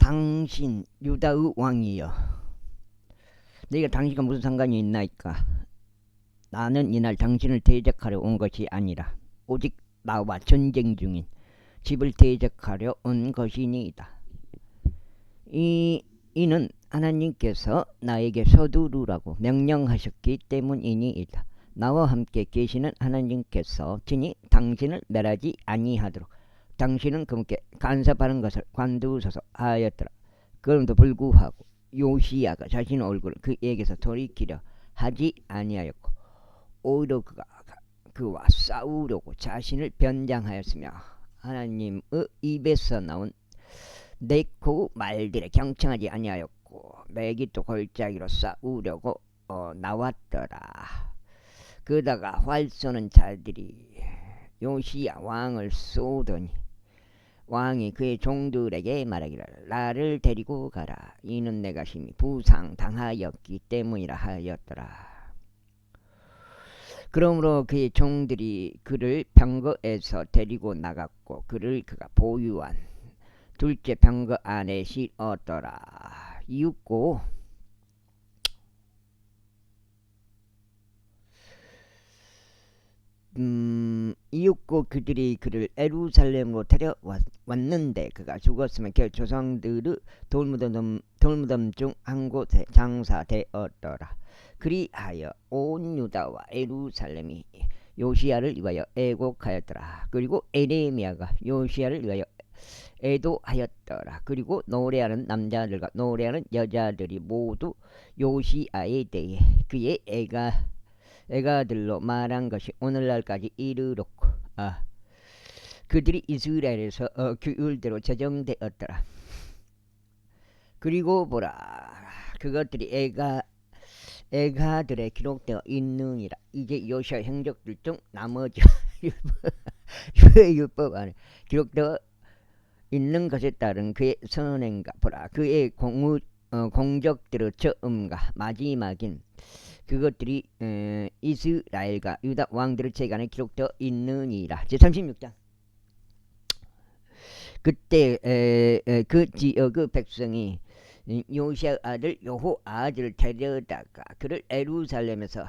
당신 유다의 왕이여, 너희가 당신과 무슨 상관이 있나이까? 나는 이날 당신을 대적하려 온 것이 아니라 오직 나와 전쟁 중인 집을 대적하려 온 것이니이다. 이는 하나님께서 나에게 서두르라고 명령하셨기 때문이니이다. 나와 함께 계시는 하나님께서 친히 당신을 멸하지 아니하도록 당신은 그분께 간섭하는 것을 관두소서 하였더라. 그럼에도 불구하고 요시야가 자신의 얼굴을 그에게서 돌이키려 하지 아니하였고 오히려 그와 싸우려고 자신을 변장하였으며 하나님의 입에서 나온 네코 말들에 경청하지 아니하였고 메기토 골짜기로 싸우려고 나왔더라. 그러다가 활 쏘는 자들이 요시야 왕을 쏘더니 왕이 그의 종들에게 말하기를 나를 데리고 가라. 이는 내가 심히 부상당하였기 때문이라 하였더라. 그러므로 그의 종들이 그를 병거에서 데리고 나갔고 그를 그가 보유한 둘째 병거 안에 싣었더라. 이윽고 그들이 그를 예루살렘으로 데려왔는데 그가 죽었으면 그 조상들의 돌무덤 중 한 곳에 장사되었더라. 그리하여 온 유다와 예루살렘이 요시야를 위하여 애곡하였더라. 그리고 에레미야가 요시야를 위하여 애도하였더라. 그리고 노래하는 남자들과 노래하는 여자들이 모두 요시야에 대해 그의 애가들로 말한 것이 오늘날까지 이르렀고 그들이 이스라엘에서 규율대로 제정되었더라. 그리고 보라, 그것들이 애가들에 기록되어 있느니라. 이제 요시야 행적들 중 나머지 율법 안에 기록되어 있는 것에 따른 그의 선행과 보라, 그의 공적들의 처음과 마지막인 그것들이 이스라엘과 유다 왕들의 책안에 기록되어 있느니라. 제36장. 그때 그 지역의 백성이 요시야 아들 여호아하즈를 데려다가 그를 예루살렘에서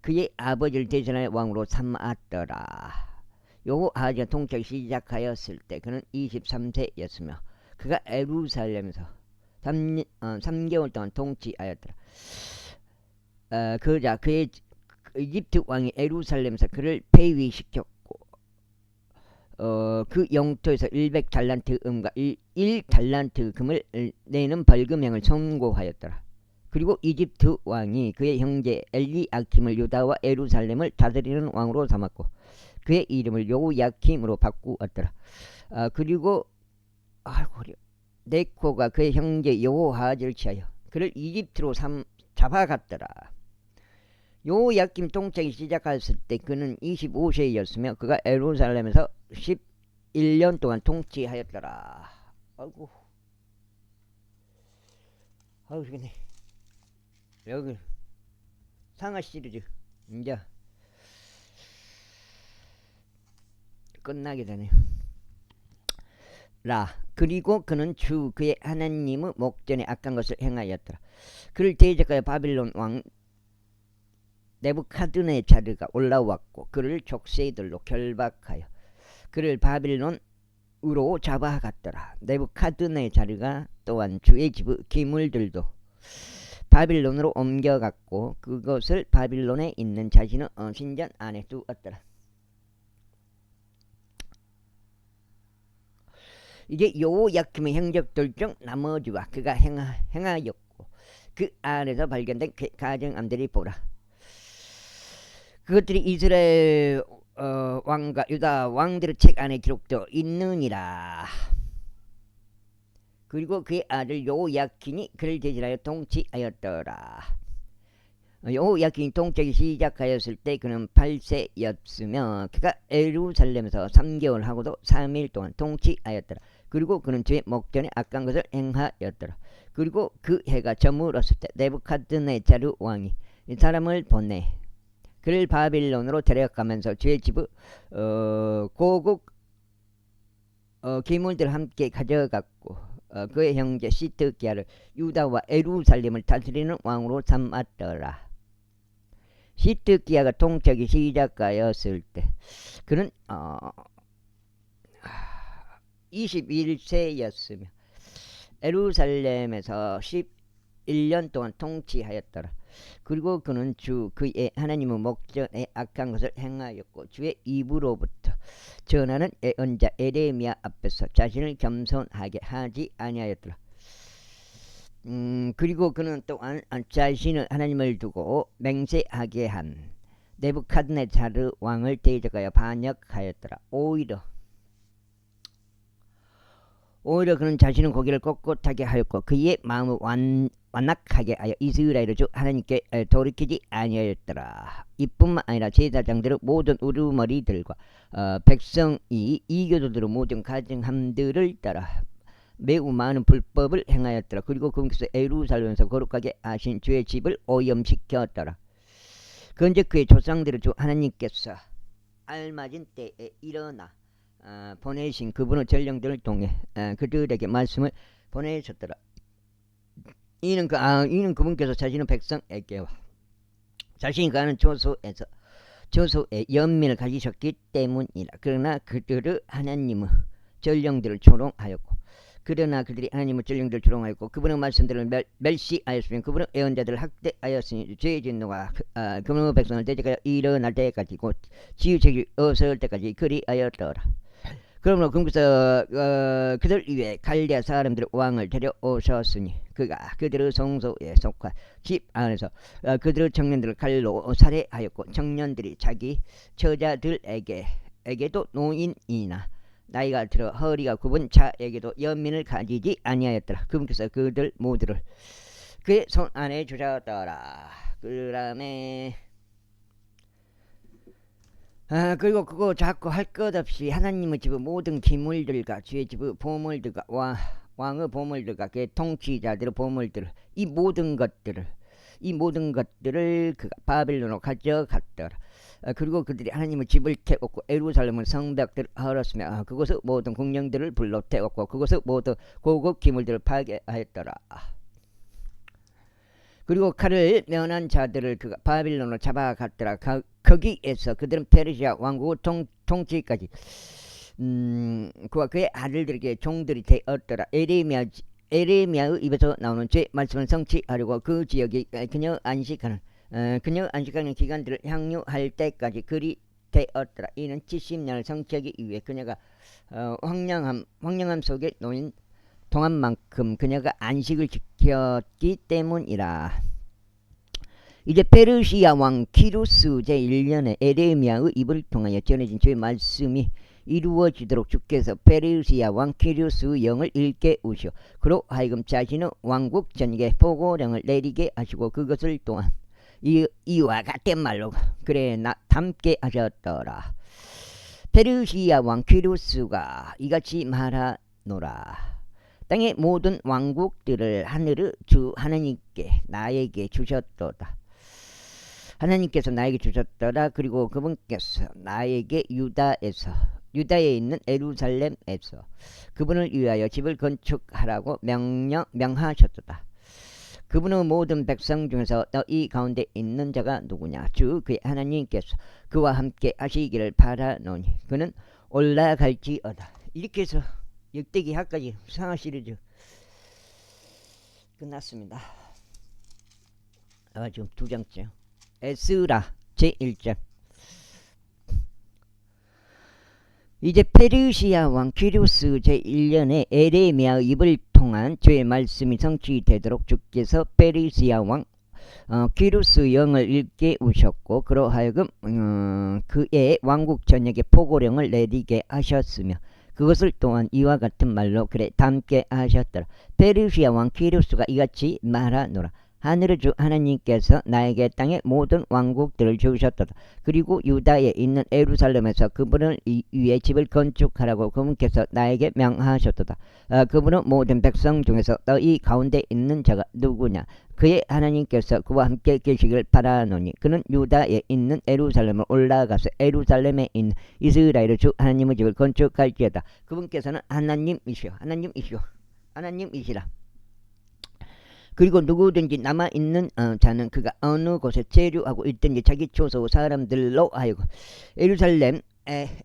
그의 아버지를 대신할 왕으로 삼았더라. 여호아하즈가 통치하기 시작하였을 때 그는 23세였으며 그가 예루살렘에서 3개월 동안 통치하였더라. 그러자 그의 이집트 왕이 예루살렘에서 그를 폐위시켰고 그 영토에서 100달란트 은과 1달란트 금을 내는 벌금형을 선고하였더라. 그리고 이집트 왕이 그의 형제 엘리야킴을 유다와 예루살렘을 다스리는 왕으로 삼았고 그의 이름을 요야킴으로 바꾸었더라. 그리고 네코가 그의 형제 여호아하즈를 취하여 그를 이집트로 잡아갔더라. 요야킴 통치하기 시작했을 때 그는 25세였으며 그가 예루살렘에서 11년 동안 통치하였더라. 아이고 죽겠네. 여기 상하 시리즈 이제 끝나게 되네요. 그리고 그는 그의 하나님의 목전에 악한 것을 행하였더라. 그를 대적하여 바빌론 왕 네부카드네자르가 올라왔고 그를 족쇄들로 결박하여 그를 바빌론으로 잡아갔더라. 네부카드네자르가 또한 주의 집의 기물들도 바빌론으로 옮겨갔고 그것을 바빌론에 있는 자신의 신전 안에 두었더라. 이게 요야킴의 행적들 중 나머지와 그가 행하였고 그 안에서 발견된 가정암들이 보라. 그것들이 이스라엘 왕과 유다 왕들의 책 안에 기록되어 있느니라. 그리고 그의 아들 요야킨이 그를 대신하여 통치하였더라. 요야킨이 통치하기 시작하였을 때 그는 8세였으며 그가 예루살렘에서 3개월 하고도 3일 동안 통치하였더라. 그리고 그는 주의 목전에 악한 것을 행하였더라. 그리고 그 해가 저물었을 때 네부카드네자르 왕이 이 사람을 보내 그를 바빌론으로 데려가면서 주의 집의 고국 기물들 함께 가져갔고 그의 형제 시드기야를 유다와 예루살렘을 다스리는 왕으로 삼았더라. 시드기야가 통치하기 시작하였을 때 그는 21세였으며 예루살렘에서 11년 동안 통치하였더라. 그리고 그는 그의 하나님의 목전에 악한 것을 행하였고 주의 입으로부터 전하는 예언자 에레미야 앞에서 자신을 겸손하게 하지 아니하였더라. 그리고 그는 또한 자신을 하나님을 두고 맹세하게 한 네부갓네자르 왕을 대적하여 반역하였더라. 오히려 그는 자신은 고개를 꼿꼿하게 하였고 그의 마음을 완악하게 하여 이스라엘의 주 하나님께 돌이키지 아니하였더라. 이뿐만 아니라 제사장들의 모든 우두머리들과 백성이 이교도들의 모든 가증함들을 따라 매우 많은 불법을 행하였더라. 그리고 그분께서 예루살렘에서 거룩하게 하신 주의 집을 오염시켰더라. 그런즉 그의 조상들의 주 하나님께서 알맞은 때에 일어나 보내신 그분의 전령들을 통해 그들에게 말씀을 보내셨더라. 이는 그분께서 자신의 백성에게와 자신이 가는 조소에 연민을 가지셨기 때문이라. 그러나 그들의 하나님의 전령들을 조롱하였고 그러나 그들이 하나님의 전령들을 조롱하였고 그분의 말씀들을 멸시하였으며 그분의 예언자들을 학대하였으니 죄의 진노가 그분의 백성을 대적하여 일어날 때까지 곧 치유책이 없을 때까지 그리하였더라. 그러므로 그분께서 그들 위에 갈대아 사람들의 왕을 데려오셨으니 그가 그들의 성소에 속한 집 안에서 그들의 청년들을 칼로 살해하였고 청년들이 자기 처자들에게도 노인이나 나이가 들어 허리가 굽은 자에게도 연민을 가지지 아니하였더라. 그분께서 그들 모두를 그의 손 안에 주셨더라. 그 다음에 그리고 그거 자꾸 할 것 없이 하나님의 집의 모든 기물들과 주의 집의 보물들과 왕의 보물들과 그의 통치자들의 보물들을 이 모든 것들을 그가 바빌론으로 가져갔더라. 그리고 그들이 하나님의 집을 태웠고 예루살렘은 성벽들을 헐었으며 그곳의 모든 궁령들을 불러 태웠고 그곳의 모든 고급 기물들을 파괴하였더라. 그리고 칼을 면한 자들을 그가 바빌론으로 잡아갔더라. 거기에서 그들은 페르시아 왕국의 통치까지 그와 그의 아들들에게 종들이 되었더라. 에레미야의 입에서 나오는 제 말씀을 성취하려고 그 지역에 그녀 안식하는 기간들을 향유할 때까지 그리 되었더라. 이는 70년을 성취하기 위해 그녀가 황량함 속에 놓인 동안만큼 그녀가 안식을 지켰기 때문이라. 이제 페르시아 왕 키루스 제1년에 에레미야의 입을 통하여 전해진 주의 말씀이 이루어지도록 주께서 페르시아 왕 키루스의 영을 일깨 우시오. 그로 하여금 자신의 왕국 전역에 포고령을 내리게 하시고 그것을 또한 이와 같은 말로 그래 담게 하셨더라. 페르시아 왕 키루스가 이같이 말하노라. 땅의 모든 왕국들을 하늘의 주 하나님께 나에게 주셨도다. 하나님께서 나에게 주셨더라. 그리고 그분께서 나에게 유다에 있는 예루살렘에서 그분을 위하여 집을 건축하라고 명하셨도다. 그분의 모든 백성 중에서 너희 가운데 있는 자가 누구냐? 주 그의 하나님께서 그와 함께 하시기를 바라노니 그는 올라갈지어다. 이렇게 해서 역대기하까지 상하 시리즈 끝났습니다. 지금 2장째 에스라 제1장. 이제 페르시아 왕 키루스 제1년에 에레미야의 입을 통한 주의 말씀이 성취되도록 주께서 페르시아 왕 키루스 영을 일깨 우셨고 그로 하여금 그의 왕국 전역에 포고령을 내리게 하셨으며 그것을 또한 이와 같은 말로 그래 담게 하셨더라. 페르시아 왕 키루스가 이같이 말하노라. 하늘의 주 하나님께서 나에게 땅의 모든 왕국들을 주셨도다. 그리고 유다에 있는 예루살렘에서 그분을 위해 집을 건축하라고 그분께서 나에게 명하셨도다. 그분은 모든 백성 중에서 너희 가운데 있는 자가 누구냐? 그의 하나님께서 그와 함께 계시길 바라노니 그는 유다에 있는 예루살렘을 올라가서 예루살렘에 있는 이스라엘의 주 하나님의 집을 건축할지어다. 그분께서는 하나님이시오. 하나님이시라. 그리고 누구든지 남아있는 자는 그가 어느 곳에 체류하고 있든지 자기 초소 사람들로 하여금 예루살렘에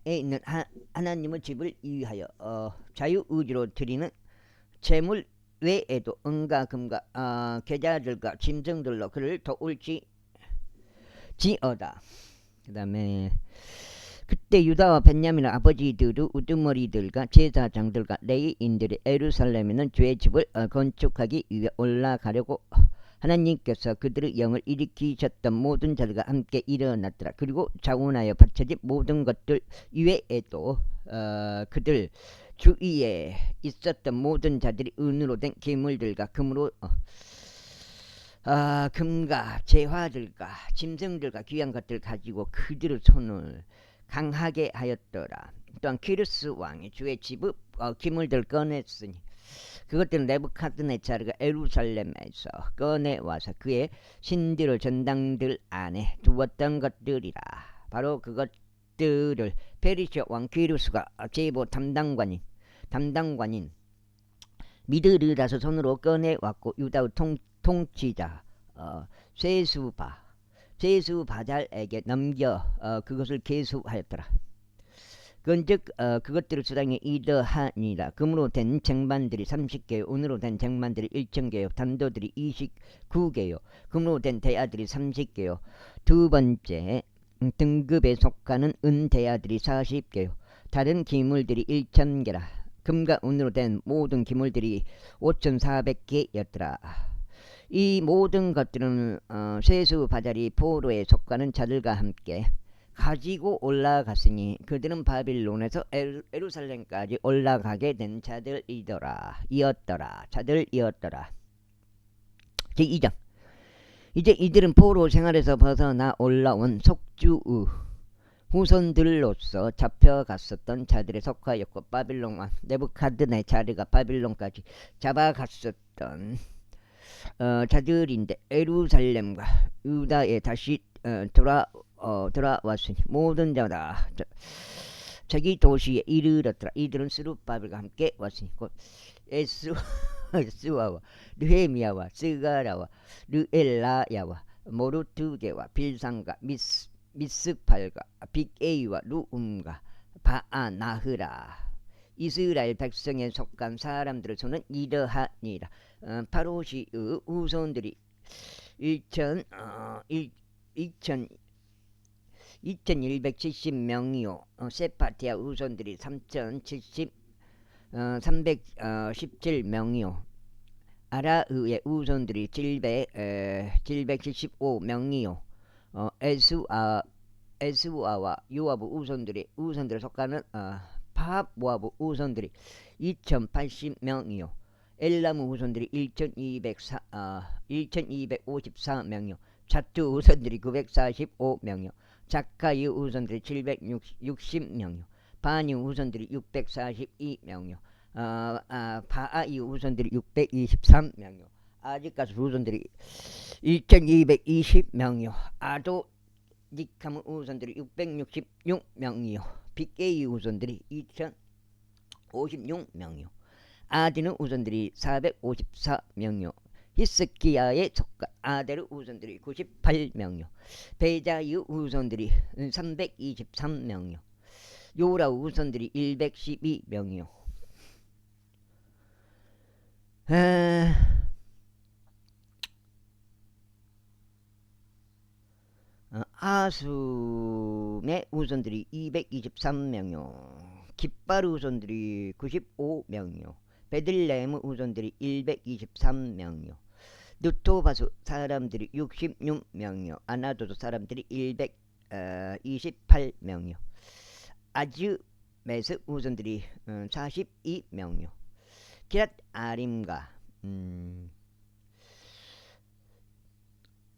있는 하나님의 집을 위하여 자유의지로 드리는 재물 외에도 은과 금과 계좌들과 짐승들로 그를 도울지어다. 그 다음에 그때 유다와 벤야민 아버지들의 우두머리들과 제사장들과 레위인들이 예루살렘에는 주의 집을 건축하기 위해 올라가려고 하나님께서 그들의 영을 일으키셨던 모든 자들과 함께 일어났더라. 그리고 자원하여 바쳐진 모든 것들 이외에도 그들 주위에 있었던 모든 자들이 은으로 된 기물들과 금으로 금과 재화들과 짐승들과 귀한 것들 가지고 그들의 손을 강하게 하였더라. 또한 키루스 왕이 주의 집의 기물들 꺼냈으니 그것들은 네부카드네차르가 예루살렘에서 꺼내와서 그의 신들의 전당들 안에 두었던 것들이라. 바로 그것들을 페르시아 왕 키루스가 제보 담당관인 미드르다서 손으로 꺼내왔고 유다의 통치자 세수바잘에게 넘겨 그것을 계수하였더라. 그건즉 그것들을 수당에 이더하니라. 금으로 된 쟁반들이 30개요 은으로 된 쟁반들이 1000개요 단도들이 29개요 금으로 된 대야들이 30개요 두 번째 등급에 속하는 은 대야들이 40개요 다른 기물들이 1000개라. 금과 은으로 된 모든 기물들이 5400개였더라. 이 모든 것들은 세수바잘이 포로에 속하는 자들과 함께 가지고 올라갔으니 그들은 바빌론에서 예루살렘까지 올라가게 된 자들이었더라. 제2장 이제 이들은 포로 생활에서 벗어나 올라온 속주의 후손들로서 잡혀갔었던 자들에 속하였고 바빌론 왕 네부카드네차르가 바빌론까지 잡아갔었던 자들인데 예루살렘과 유다에 다시 돌아왔으니 모든 자다 자기 도시에 이르렀더라. 이들은 스룹바벨과 함께 왔으니 곧 에스와와 느헤미야와 스가라와 르엘라야와 모르투게와 빌상과 미스팔과 빅에이와 루움과 바아나흐라. 이스라엘 백성에 속한 사람들의 수는 이러하니라. 파로시의 후손들이 2170명이요 세파티아 후손들이 317명이요 아라의 후손들이 775명이요 에스우아와 요압의 후손들을 속하는 파합모압의 후손들이 2080명이요 엘람의 후손들이 1254명이요 자투 후손들이 945명이요 작가의 후손들이 760명이요 바니 후손들이 642명이요 바아이 후손들이 623명이요 아직까지 후손들이 1220명이요 아도니캄의 후손들이 666명이요 빅게이 후손들이 2056명이요 아디는 후손들이 454명이요 히스기야의 속가 아델의 후손들이 98명이요 베자의 후손들이 323명이요 요라의 후손들이 112명이요 아숨의 후손들이 223명이요 깃발 후손들이 95명이요 베들레헴의 후손들이 123명이요 느토바수 사람들이 66명이요 아나도도 사람들이 128명이요 아즈메스 후손들이 42명이요 기랏 아림과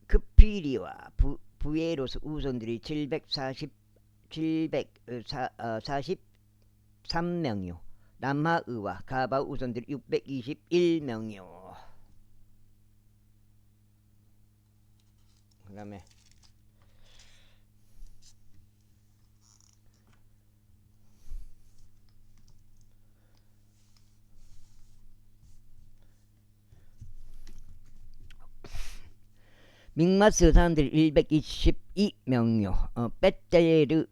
크피리와 부에로스 후손들이 743명이요 남하의와 가바 후손들이 621명이요 그 다음에 믹마스 사람들이 122명요.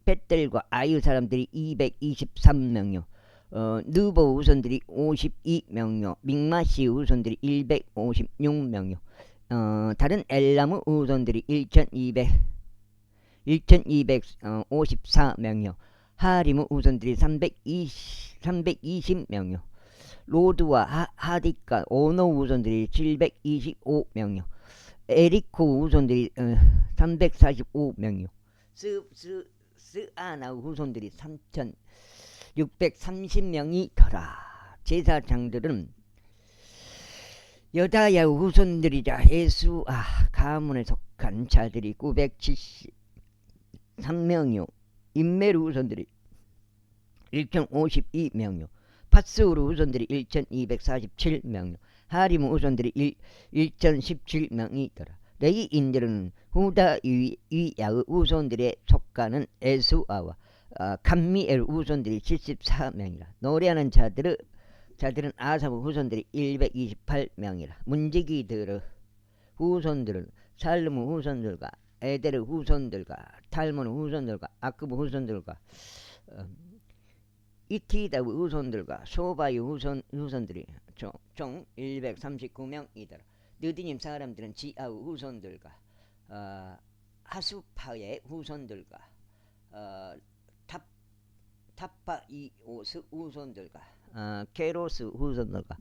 벳델과 아유 사람들이 223명요. 느보 후손들이 52명요. 믹마시 후손들이 156명요. 다른 엘람 후손들이 1254명요. 하림 후손들이 320명요. 로드와 하디카 오노 후손들이 725명요. 에리코 후손들이 345명요. 스아나 후손들이 3630명이 더라. 제사장들은 여다야 후손들이자 예수아 가문에 속한 자들이 973명요. 인메르 후손들이 1052명요. 파스우르 후손들이 1247명요. 하림 후손들이 1017명이더라. 레이인들은 후다 위야의 후손들에 속하는 에수아와 감미엘 후손들이 74명이라. 노래하는 자들은 아사브 후손들이 128명이라. 문지기들의 후손들은 살름 후손들과 에데르 후손들과 탈몬 후손들과 아크브 후손들과 이티다 후손들과 소바의 후손들이 총 139명이더라. 느디님 사람들은 지아우 후손들과 하수파의 후손들과 타파이오스 후손들과 케로스 후손들과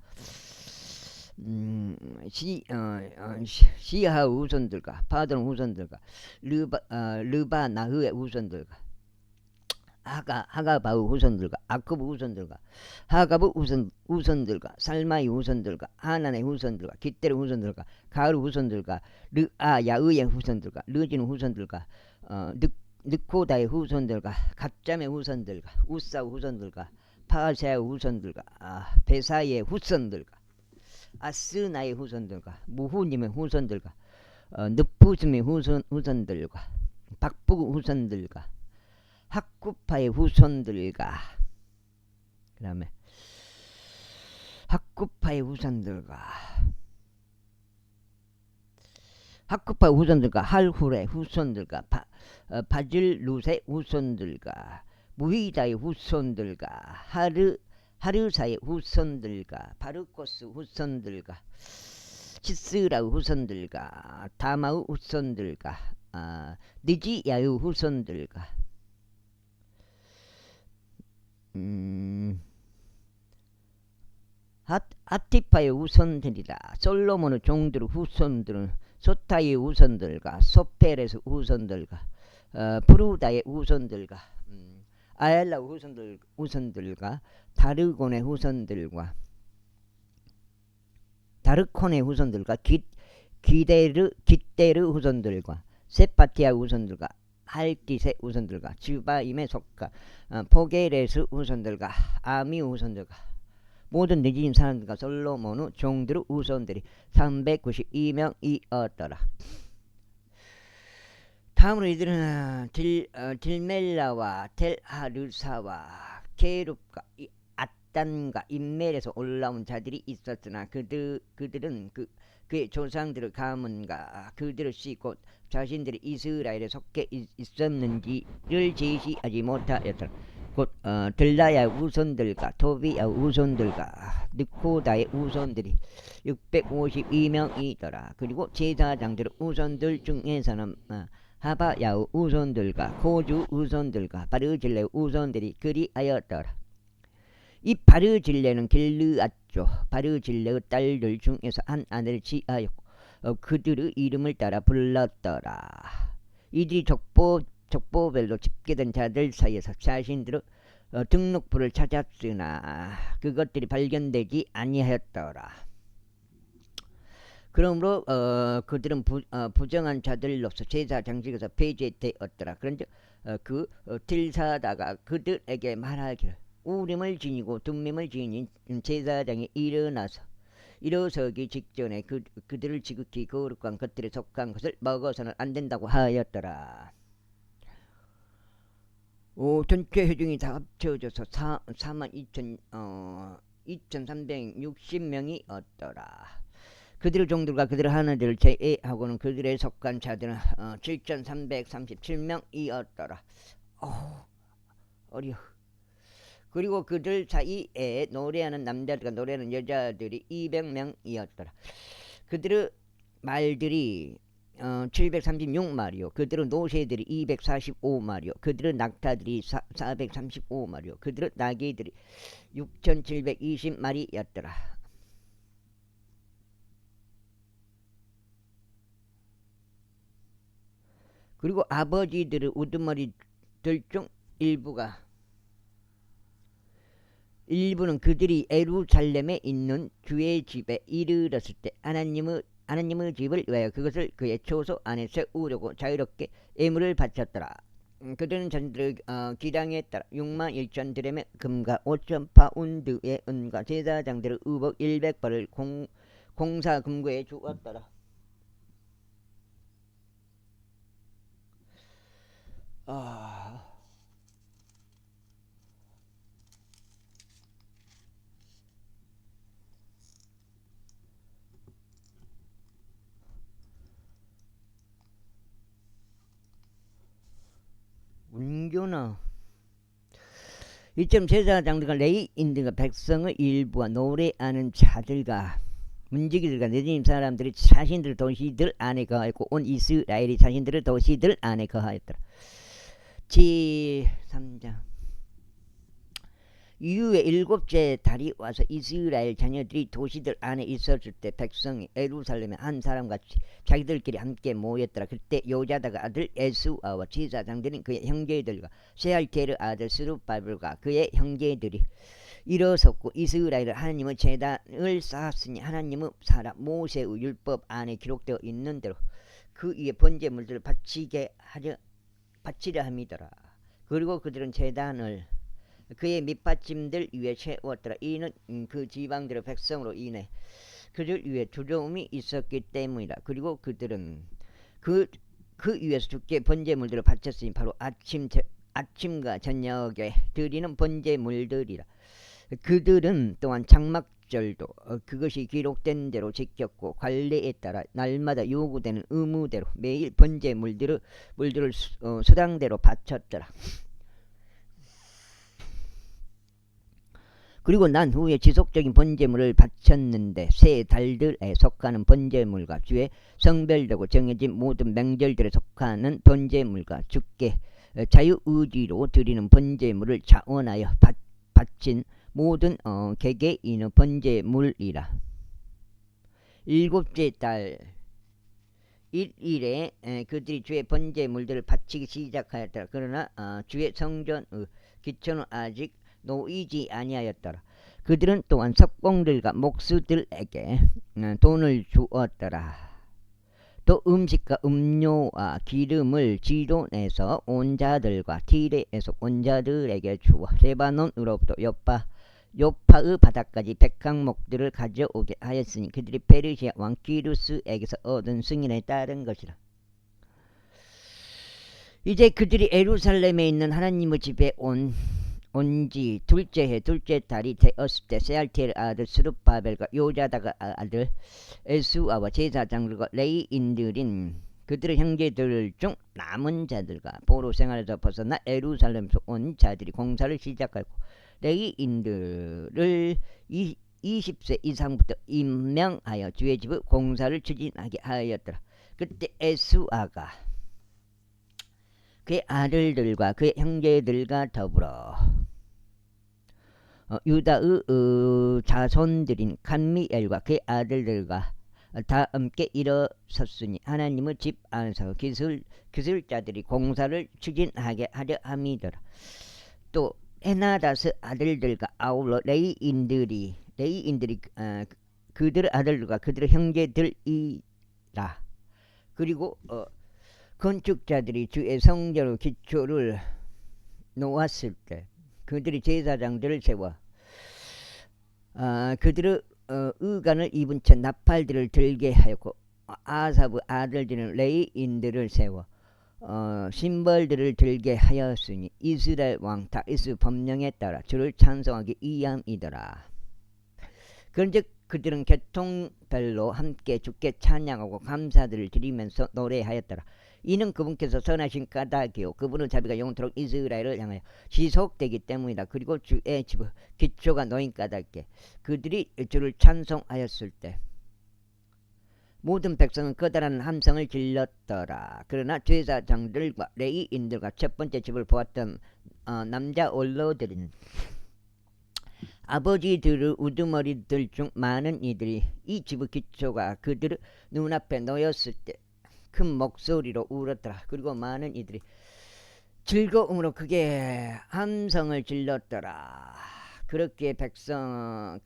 시하 후손들과 파드론 후손들과 르바나흐의 후손들과 하가바우 후손들과 아크브 후손들과 하가브 후손들과 살마이 후손들과 하난의 후손들과 기떼르 후손들과 가르 후손들과 르아야의의 후손들과 르진 후손들과 느코다의 후손들과 갑잠의 후손들과 우사 후손들과 파세의 후손들과 베사의 후손들과 아스나의 후손들과 무후님의 후손들과 느푸스의 후손들과 박부 후손들과 학구파의 후손들과 그 다음에 학구파의 후손들과 할훌의 후손들과 바질루스의 후손들과 무히다의 후손들과 하르사의 후손들과 바르코스 후손들과 치스라의 후손들과 다마의 후손들과 니지야의 후손들과 하티파의 후손들이다. 솔로몬의 종들의 후손들은 소타의 후손들과 소페레스 후손들과 브루다의 후손들과 아엘라 후손들과 다르곤의 후손들과 다르콘의 후손들과 기데르 후손들과 세파티아 후손들과 할기세 후손들과 즈바임의 속가 포게레스 후손들과 아미 후손들과 모든 느지님 사람들과 솔로몬의 종들의 후손들이 392명이었더라. 다음으로 이들은 딜멜라와 텔하르사와 게룹과 앗단과 인멜에서 올라온 자들이 있었으나 그들은 그의 조상들의 가문과 그들의 씨 곧 자신들이 이스라엘에 속해 있었는지를 제시하지 못하였더라. 곧 들라야 후손들과 토비야 후손들과 느코다의 후손들이 652명이더라. 그리고 제사장들의 후손들 중에서는 하바야의 후손들과 고주 후손들과 바르질레의 후손들이 그리하였더라. 이 바르질레는 길르앗조 바르질레의 딸들 중에서 한 아들을 취하였고 그들의 이름을 따라 불렀더라. 이들이 족보별로 집계된 자들 사이에서 자신들의 등록부를 찾았으나 그것들이 발견되지 아니하였더라. 그러므로 그들은 부정한 자들로서 제사장직에서 폐지되었더라. 그런즉 딜사다가 그들에게 말하기를 우림을 지니고 둠밈을 지닌 제사장이 일어서기 직전에 그들을 지극히 거룩한 것들에 속한 것을 먹어서는 안 된다고 하였더라. 전체 회중이 다 합쳐져서 42,360명이 었더라. 그들의 종들과 그들의 하나들을 제외하고는 그들의 속한 자들은 7,337명이었더라. 어려. 그리고 그들 사이에 노래하는 남자들과 노래하는 여자들이 200명이었더라. 그들의 말들이 736마리요. 그들의 노새들이 245마리요. 그들의 낙타들이 435마리요. 그들의 나귀들이 6,720마리였더라. 그리고 아버지들의 우두머리들 중 일부는 그들이 예루살렘에 있는 주의 집에 이르렀을 때 하나님의 집을 위하여 그것을 그의 초소 안에 세우려고 자유롭게 예물을 바쳤더라. 그들은 전들의 기량에 따라 6만 1천 드램의 금과 5천 파운드의 은과 제사장들의 의복 100벌을 공사금고에 주었더라. 운교나 이점 제사장들과 레위인들과 백성의 일부와 노래하는 자들과 문지기들과 내진 사람들이 자신들 도시들 안에 거하였고 온 이스라엘이 자신들의 도시들 안에 거하였더라. 제3장 이후에 7째 달이 와서 이스라엘 자녀들이 도시들 안에 있었을 때 백성이 예루살렘에 한 사람같이 자기들끼리 함께 모였더라. 그때 요자다가 아들 에스아와 제사장들인 그의 형제들과 세알티엘의 아들 스룹바벨과 그의 형제들이 일어섰고 이스라엘은 하나님의 제단을 쌓았으니 하나님의 사람 모세의 율법 안에 기록되어 있는 대로 그 위에 번제물들을 바치려 함이더라. 그리고 그들은 제단을 그의 밑받침들 위에 세웠더라. 이는 그 지방들의 백성으로 인해 그들 위에 두려움이 있었기 때문이라. 그리고 그들은 그 위에서 주께 번제물들을 바쳤으니 바로 아침과 저녁에 드리는 번제물들이라. 그들은 또한 장막절도 그것이 기록된 대로 지켰고 관례에 따라 날마다 요구되는 의무대로 매일 번제물들을 수당대로 바쳤더라. 그리고 난 후에 지속적인 번제물을 바쳤는데 새 달들에 속하는 번제물과 주의 성별되고 정해진 모든 명절들에 속하는 번제물과 주께 자유의지로 드리는 번제물을 자원하여 바친 모든 개개인의 번제물이라. 7째 달 1일에 그들이 주의 번제물들을 바치기 시작하였더라. 그러나 주의 성전의 기초는 아직 놓이지 아니하였더라. 그들은 또한 석공들과 목수들에게 돈을 주었더라. 또 음식과 음료와 기름을 지돈에서 온 자들과 티레에서 온 자들에게 주어 레바논으로부터 요파의 바다까지 백항목들을 가져오게 하였으니 그들이 페르시아 왕 키루스에게서 얻은 승인에 따른 것이라. 이제 그들이 예루살렘에 있는 하나님의 집에 온지 둘째 해 둘째 달이 되었을 때 세알티엘 아들 스룹바벨과 요자다가 아들 에스아와 제사장들과 레위인들인 그들의 형제들 중 남은 자들과 포로 생활에서 벗어나 예루살렘에서 온 자들이 공사를 시작하고 레위인들을 20세 이상부터 임명하여 주의 집의 공사를 추진하게 하였더라. 그때 에스아가 그의 아들들과 그의 형제들과 더불어 유다의 자손들인 감미엘과 그의 아들들과 다 함께 일어섰으니 하나님의 집 안에서 기술자들이 공사를 추진하게 하려 함이더라. 또 에나다스 아들들과 아울러 레위인들이 그들의 아들들과 그들의 형제들이라. 그리고 건축자들이 주의 성전의 기초를 놓았을 때 그들이 제사장들을 세워 그들의 의관을 입은 채 나팔들을 들게 하였고 아삽의 아들들은 레위인들을 세워 심벌들을 들게 하였으니 이스라엘 왕 다윗의 법령에 따라 주를 찬송하기 위함이더라. 그런즉 그들은 계통별로 함께 주께 찬양하고 감사들을 드리면서 노래하였더라. 이는 그분께서 선하신 까닭이요 그분의 자비가 영원토록 이스라엘을 향하여 지속되기 때문이다. 그리고 주의 집 기초가 놓인 까닭에 그들이 주를 찬송하였을 때 모든 백성은 커다란 함성을 질렀더라. 그러나 제사장들과 레위인들과 첫 번째 집을 보았던 남자 원로들은 아버지들의 우두머리들 중 많은 이들이 이 집의 기초가 그들의 눈앞에 놓였을 때 큰 목소리로 울었더라. 그리고 많은 이들이 즐거움으로 크게 함성을 질렀더라. 그렇게 백성은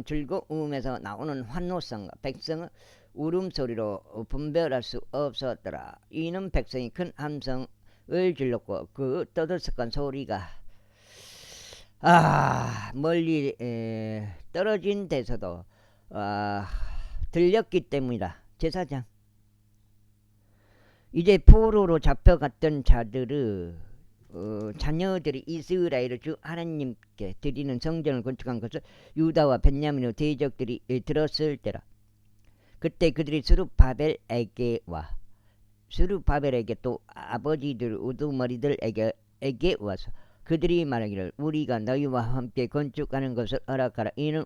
즐거움에서 나오는 환호성과 백성의 울음소리로 분별할 수 없었더라. 이는 백성이 큰 함성을 질렀고 그 떠들썩한 소리가 멀리 떨어진 데서도 들렸기 때문이다. 제사장 이제 포로로 잡혀갔던 자녀들이 이스라엘의 주 하나님께 드리는 성전을 건축한 것을 유다와 벤야민의 대적들이 들었을 때라. 그때 그들이 스룹바벨에게 또 아버지들 우두머리들에게 와서 그들이 말하기를 우리가 너희와 함께 건축하는 것을 허락하라. 이는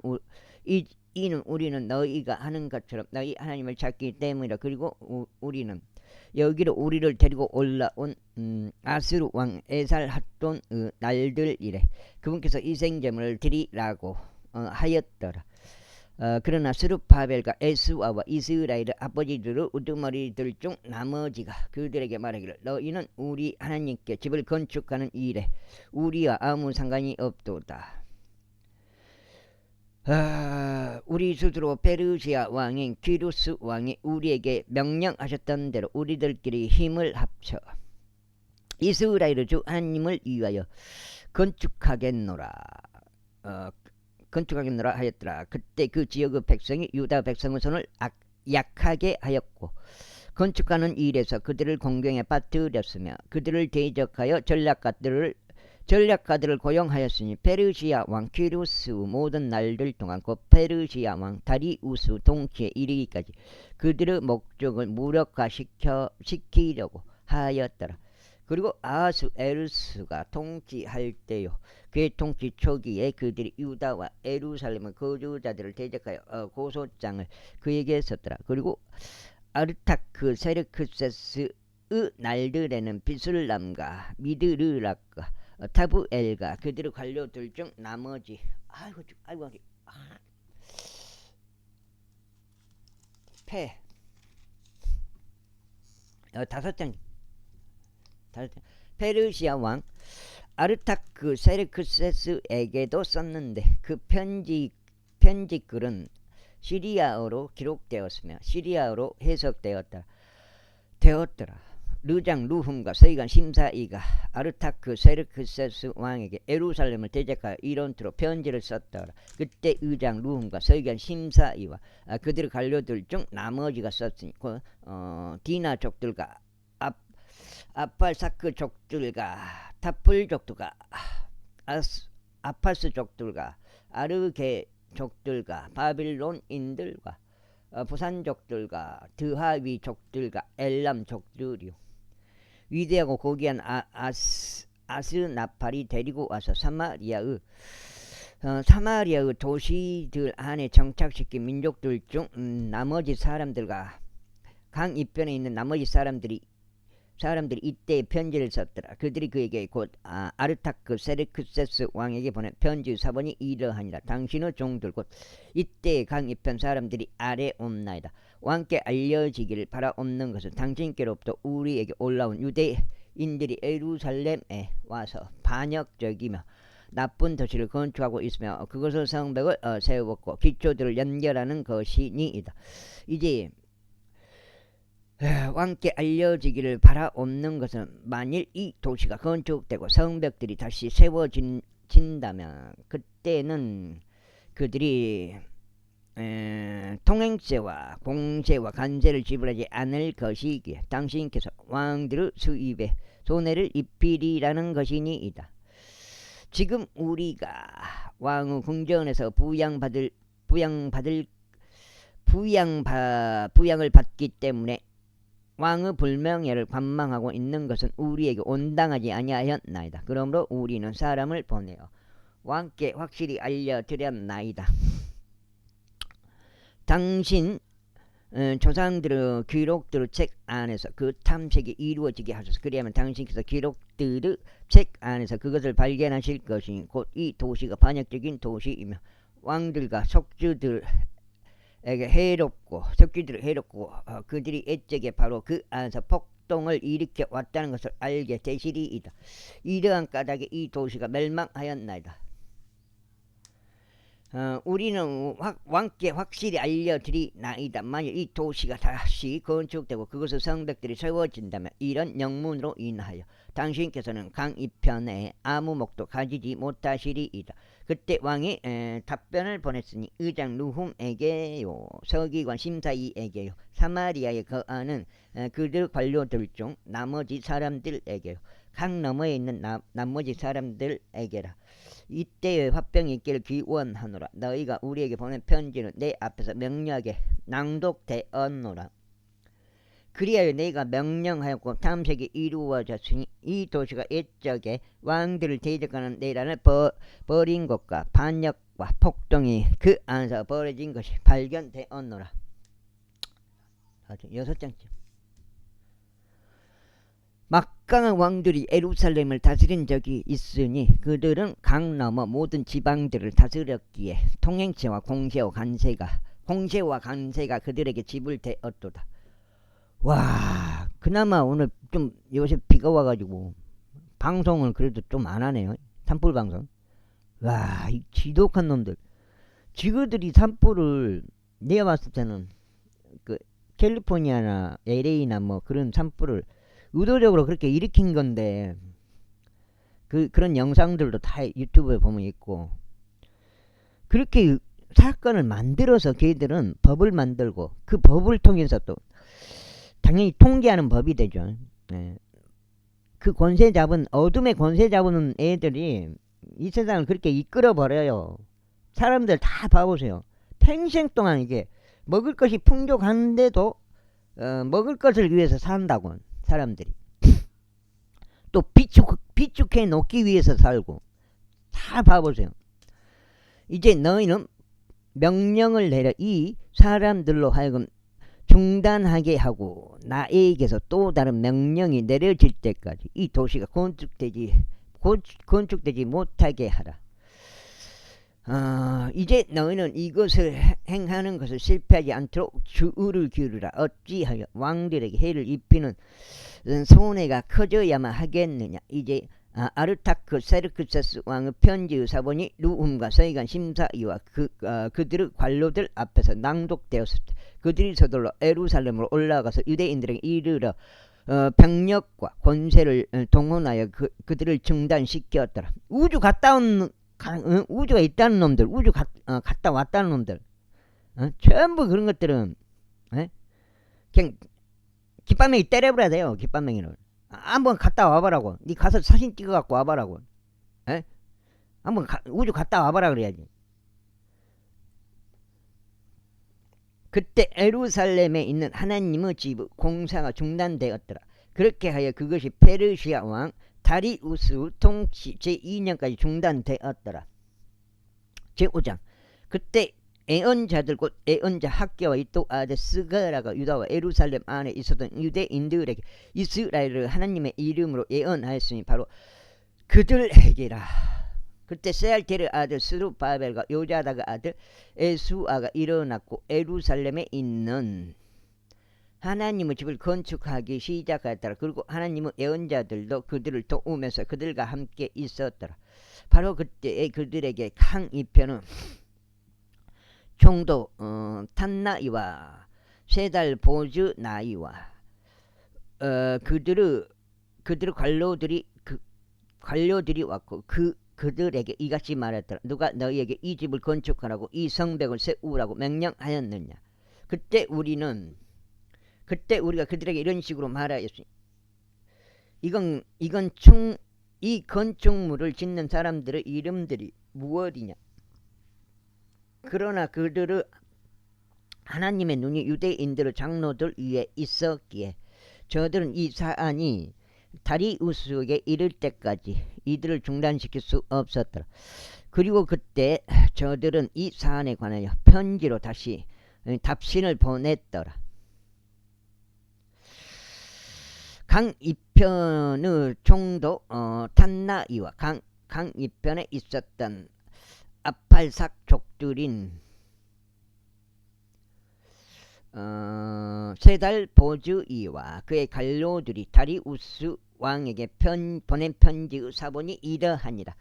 우리는 너희가 하는 것처럼 너희 하나님을 찾기 때문이라. 그리고 우리는 여기로 우리를 데리고 올라온 아수르 왕 에살핫돈의 날들이래 그분께서 희생제물을 드리라고 하였더라. 그러나 스룹바벨과 에스와와 이스라엘의 아버지들의 우두머리들 중 나머지가 그들에게 말하기를 너희는 우리 하나님께 집을 건축하는 일에 우리와 아무 상관이 없도다. 우리 스스로 페르시아 왕인 키루스 왕이 우리에게 명령하셨던 대로 우리들끼리 힘을 합쳐 이스라엘의 주 하나님을 위하여 건축하겠노라 하였더라. 그때 그 지역의 백성이 유다 백성의 손을 약하게 하였고 건축하는 일에서 그들을 공경에 빠뜨렸으며 그들을 대적하여 전략가들을 고용하였으니 페르시아 왕 키루스 모든 날들 동안 곧 페르시아 왕 다리우스 통치에 이르기까지 그들의 목적을 무력화시키려고 하였더라. 그리고 아하수에루스가 통치할 때요 그의 통치 초기에 그들이 유다와 예루살렘의 거주자들을 대적하여 고소장을 그에게 썼더라. 그리고 아르타크 세르크세스의 날들에는 비슬람과 미드르락과 타브엘과 그들의 관료들 중 나머지 다섯 장 페르시아 왕 아르타크 세르크세스에게도 썼는데 그 편지글은 시리아어로 기록되었으며 시리아어로 해석되었더라. 르장 루훔과 서기관 심사이가 아르타크 세르크세스 왕에게 예루살렘을 대적하여 이론트로 편지를 썼더라. 그때 의장 루훔과 서기관 심사이와 그들의 관료들 중 나머지가 썼으니 디나 족들과 아팔사크 족들과 타플 족들과 아파스 족들과 아르게 족들과 바빌론인들과 부산족들과 드하위 족들과 엘람 족들이요 위대하고 고귀한 아스나팔이 데리고 와서 사마리아의 도시들 안에 정착시킨 민족들 중 나머지 사람들과 강 이편에 있는 나머지 사람들이 이때 편지를 썼더라. 그들이 그에게 곧 아르타크 세르크세스 왕에게 보낸 편지 사본이 이러하니라. 당신의 종들 곧 이때 강 이편 사람들이 아래옵나이다. 왕께 알려지기를 바라옵는 것은 당신께로부터 우리에게 올라온 유대인들이 예루살렘에 와서 반역적이며 나쁜 도시를 건축하고 있으며 그것의 성벽을 세웠고 기초들을 연결하는 것이니이다. 이제 왕께 알려지기를 바라옵는 것은 만일 이 도시가 건축되고 성벽들이 다시 세워진다면 그때는 그들이 통행세와 공세와 관세를 지불하지 않을 것이기에 당신께서 왕들의 수입에 손해를 입히리라는 것이니이다. 지금 우리가 왕의 궁전에서 부양받을 부양을 받기 때문에 왕의 불명예를 관망하고 있는 것은 우리에게 온당하지 아니하였나이다. 그러므로 우리는 사람을 보내어 왕께 확실히 알려드렸나이다. 당신 조상들의 기록들의 책 안에서 그 탐색이 이루어지게 하소서. 그리하면 당신께서 기록들의 책 안에서 그것을 발견하실 것이니 곧 이 도시가 반역적인 도시이며 왕들과 석주들을 해롭고 그들이 애적에 바로 그 안에서 폭동을 일으켜 왔다는 것을 알게 되시리이다. 이러한 까닭에 이 도시가 멸망하였나이다. 우리는 왕께 확실히 알려드리나이다. 만일 이 도시가 다시 건축되고 그것의 성벽들이 세워진다면 이런 영문으로 인하여 당신께서는 강 이편에 아무 목도 가지지 못하시리이다. 그때 왕이 답변을 보냈으니 의장 누훔에게요, 서기관 심사위에게요, 사마리아에 거하는 그들 관료들 중 나머지 사람들에게요, 강 너머에 있는 나머지 사람들에게라. 이때에 화병이 있기를 기원하노라. 너희가 우리에게 보낸 편지는 내 앞에서 명료하게 낭독되었노라. 그리하여 내가 명령하였고 탐색이 이루어졌으니 이 도시가 옛적에 왕들을 대적하는 내란을 벌인 것과 반역과 폭동이 그 안에서 벌어진 것이 발견되었노라. 6장째. 막강한 왕들이 예루살렘을 다스린 적이 있으니 그들은 강 너머 모든 지방들을 다스렸기에 통행체와 공세와 간세가 그들에게 지불되었도다. 와, 그나마 오늘 좀 요새 비가 와가지고 방송을 그래도 좀 안 하네요. 산불 방송. 와, 이 지독한 놈들. 지그들이 산불을 내가 봤을 때는 그 캘리포니아나 LA나 뭐 그런 산불을 의도적으로 그렇게 일으킨 건데 그런 영상들도 다 유튜브에 보면 있고, 그렇게 사건을 만들어서 걔들은 법을 만들고 그 법을 통해서 또 당연히 통제하는 법이 되죠. 네. 그 권세 잡은 어둠의 권세 잡은 애들이 이 세상을 그렇게 이끌어 버려요. 사람들 다 봐보세요. 평생 동안 이게 먹을 것이 풍족한데도 먹을 것을 위해서 산다고 사람들이. 또 비축해 놓기 위해서 살고. 다 봐보세요. 이제 너희는 명령을 내려 이 사람들로 하여금 중단하게 하고 나에게서 또 다른 명령이 내려질 때까지 이 도시가 건축되지 못하게 하라. 이제 너희는 이것을 행하는 것을 실패하지 않도록 주의를 기울이라. 어찌하여 왕들에게 해를 입히는 손해가 커져야만 하겠느냐. 이제 아르타크 세르크세스 왕의 편지의 사본이 누훔과 서기관 심사위와 그들의 관료들 앞에서 낭독되었을 때 그들이 서둘러 예루살렘으로 올라가서 유대인들에게 이르러 병력과 권세를 동원하여 그들을 중단시켰더라. 우주가 있다는 놈들, 갔다 왔다는 놈들, 전부 그런 것들은 그냥 깃발맹이 때려버려야 돼요. 깃발맹이를 한번 갔다 와봐라고. 니 가서 사진 찍어갖고 와봐라고. 한번 우주 갔다 와봐라 그래야지. 그때 예루살렘에 있는 하나님의 집 공사가 중단되었더라. 그렇게 하여 그것이 페르시아 왕 다리우스 통치 제2년까지 중단되었더라. 제5장. 그때 애언자들 곧 애언자 학계와 이또 아들 스가라가 유다와 예루살렘 안에 있었던 유대인들에게 이스라엘을 하나님의 이름으로 예언하였으니 바로 그들에게라. 그때 세알티엘의 아들 스룹바벨과 요자다가 아들 에수아가 일어났고 예루살렘에 있는 하나님의 집을 건축하기 시작하였더라. 그리고 하나님의 예언자들도 그들을 도우면서 그들과 함께 있었더라. 바로 그때 그들에게 강 이편은 총독 탄나이와 세달 보즈 나이와 그들의 관료들이 왔고 그들에게 이같이 말했더라. 누가 너희에게 이 집을 건축하라고 이 성벽을 세우라고 명령하였느냐. 그때 우리가 그들에게 이런 식으로 말하였으니 이 건축물을 짓는 사람들의 이름들이 무엇이냐. 그러나 그들은 하나님의 눈이 유대인들 장로들 위에 있었기에 저들은 이 사안이 다리우스에게 이를 때까지 이들을 중단시킬 수 없었더라. 그리고 그때 저들은 이 사안에 관하여 편지로 다시 답신을 보냈더라. 강 이편의 총독 탄나이와 강 이편에 있었던 아팔삭족들인 세달 보즈이와 그의 관료들이 다리우스 왕에게 보낸 편지의 사본이 이러하니라.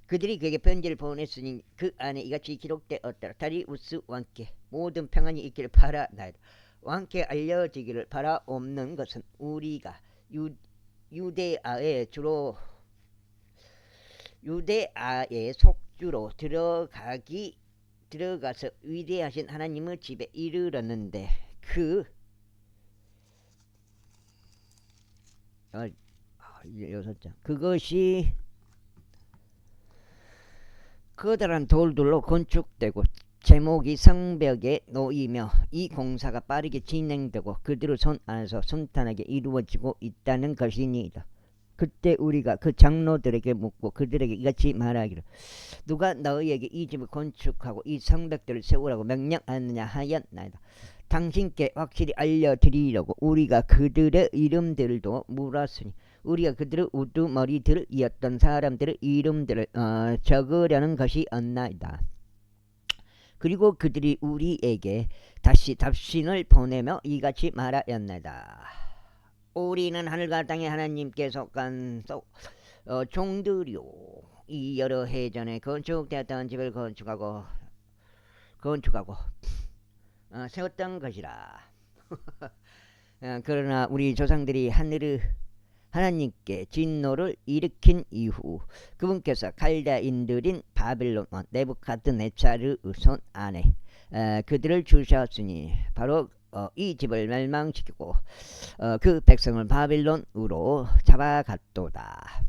그들이 그에게 편지를 보냈으니 그 안에 이같이 기록되었더라. 다리우스 왕께 모든 평안이 있기를 바라나이다. 왕께 알려지기를 바라옵는 것은 우리가 유대아의 속주로 들어가서 위대하신 하나님의 집에 이르렀는데 그것이 커다란 돌들로 건축되고 제목이 성벽에 놓이며 이 공사가 빠르게 진행되고 그들의 손 안에서 순탄하게 이루어지고 있다는 것이니이다. 그때 우리가 그 장로들에게 묻고 그들에게 이같이 말하기를 누가 너희에게 이 집을 건축하고 이 성벽들을 세우라고 명령하느냐 하였나이다. 당신께 확실히 알려드리려고 우리가 그들의 이름들도 물었으니 우리가 그들의 우두머리들이었던 사람들의 이름들을 적으려는 것이었나이다. 그리고 그들이 우리에게 다시 답신을 보내며 이같이 말하였나이다. 우리는 하늘과 땅의 하나님께 속한 종들이요 이 여러 해 전에 건축되었던 집을 건축하고 세웠던 것이라. 그러나 우리 조상들이 하나님께 진노를 일으킨 이후 그분께서 칼다인들인 바빌론 왕 네부갓네살의 손 안에 그들을 주셨으니 바로 이 집을 멸망시키고 그 백성을 바빌론으로 잡아갔도다.